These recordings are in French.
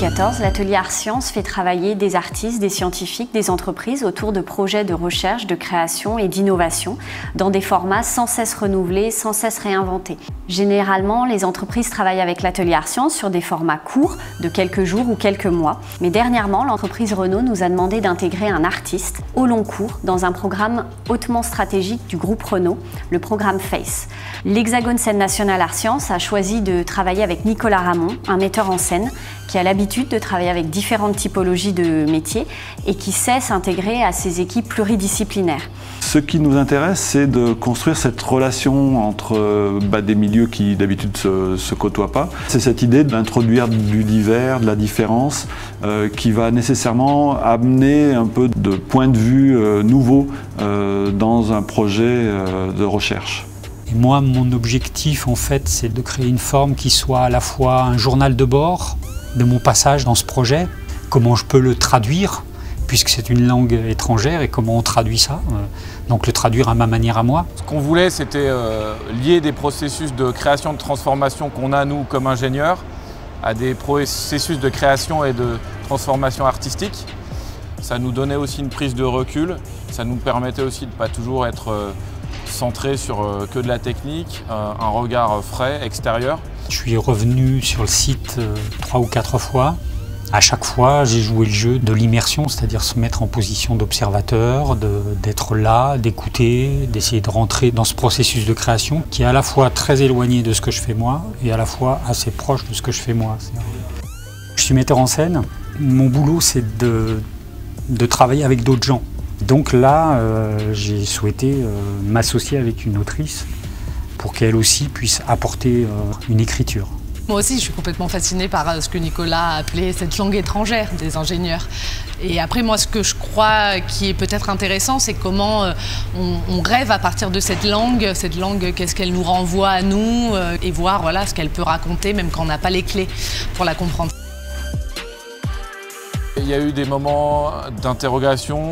2014, l'atelier Art Science fait travailler des artistes, des scientifiques, des entreprises autour de projets de recherche, de création et d'innovation dans des formats sans cesse renouvelés, sans cesse réinventés. Généralement, les entreprises travaillent avec l'atelier Art Science sur des formats courts, de quelques jours ou quelques mois. Mais dernièrement, l'entreprise Renault nous a demandé d'intégrer un artiste au long cours dans un programme hautement stratégique du groupe Renault, le programme FACE. L'Hexagone Scène Nationale Art Science a choisi de travailler avec Nicolas Ramon, un metteur en scène qui a l'habitude de travailler avec différentes typologies de métiers et qui sait s'intégrer à ces équipes pluridisciplinaires. Ce qui nous intéresse, c'est de construire cette relation entre des milieux qui d'habitude se côtoient pas. C'est cette idée d'introduire du divers, de la différence, qui va nécessairement amener un peu de points de vue nouveaux dans un projet de recherche. Et moi, mon objectif, en fait, c'est de créer une forme qui soit à la fois un journal de bord de mon passage dans ce projet, comment je peux le traduire, puisque c'est une langue étrangère, et comment on traduit ça, donc le traduire à ma manière à moi. Ce qu'on voulait, c'était lier des processus de création, de transformation qu'on a, nous, comme ingénieurs, à des processus de création et de transformation artistique. Ça nous donnait aussi une prise de recul, ça nous permettait aussi de ne pas toujours être centré sur que de la technique, un regard frais, extérieur. Je suis revenu sur le site 3 ou 4 fois. À chaque fois, j'ai joué le jeu de l'immersion, c'est-à-dire se mettre en position d'observateur, d'être là, d'écouter, d'essayer de rentrer dans ce processus de création qui est à la fois très éloigné de ce que je fais moi et à la fois assez proche de ce que je fais moi. Je suis metteur en scène. Mon boulot, c'est de travailler avec d'autres gens. Donc là, j'ai souhaité m'associer avec une autrice pour qu'elle aussi puisse apporter une écriture. Moi aussi, je suis complètement fascinée par ce que Nicolas a appelé cette langue étrangère des ingénieurs. Et après, moi, ce que je crois qui est peut-être intéressant, c'est comment on rêve à partir de cette langue, qu'est-ce qu'elle nous renvoie à nous, et voir voilà, ce qu'elle peut raconter, même quand on n'a pas les clés pour la comprendre. Il y a eu des moments d'interrogation,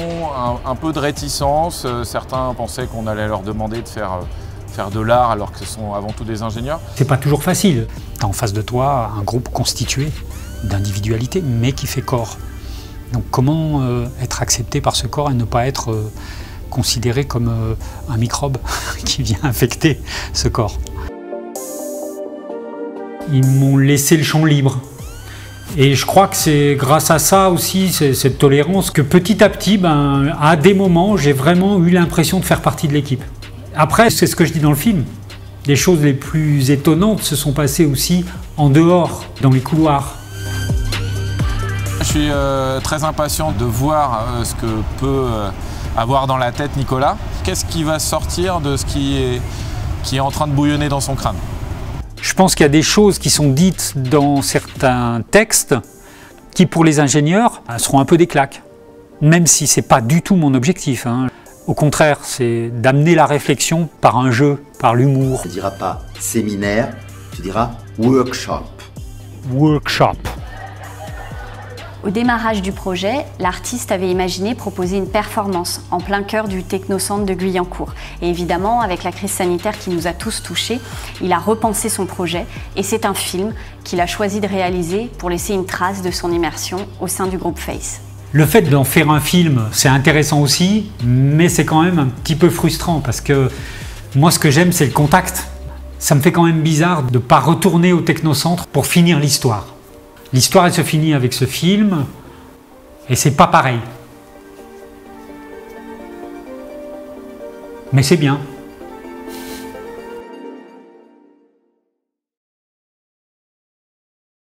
un peu de réticence. Certains pensaient qu'on allait leur demander de faire de l'art alors que ce sont avant tout des ingénieurs. C'est pas toujours facile. T'as en face de toi un groupe constitué d'individualités, mais qui fait corps. Donc comment être accepté par ce corps et ne pas être considéré comme un microbe qui vient infecter ce corps? Ils m'ont laissé le champ libre. Et je crois que c'est grâce à ça aussi, cette tolérance, que petit à petit, à des moments, j'ai vraiment eu l'impression de faire partie de l'équipe. Après, c'est ce que je dis dans le film. Les choses les plus étonnantes se sont passées aussi en dehors, dans les couloirs. Je suis très impatient de voir ce que peut avoir dans la tête Nicolas. Qu'est-ce qui va sortir de ce qui est en train de bouillonner dans son crâne? Je pense qu'il y a des choses qui sont dites dans certains textes qui, pour les ingénieurs, seront un peu des claques. Même si ce n'est pas du tout mon objectif. Au contraire, c'est d'amener la réflexion par un jeu, par l'humour. Tu ne diras pas séminaire, tu diras workshop. Workshop. Au démarrage du projet, l'artiste avait imaginé proposer une performance en plein cœur du technocentre de Guyancourt. Et évidemment, avec la crise sanitaire qui nous a tous touchés, il a repensé son projet et c'est un film qu'il a choisi de réaliser pour laisser une trace de son immersion au sein du groupe FACE. Le fait d'en faire un film, c'est intéressant aussi, mais c'est quand même un petit peu frustrant parce que moi, ce que j'aime, c'est le contact. Ça me fait quand même bizarre de ne pas retourner au technocentre pour finir l'histoire. L'histoire, elle se finit avec ce film, et c'est pas pareil. Mais c'est bien.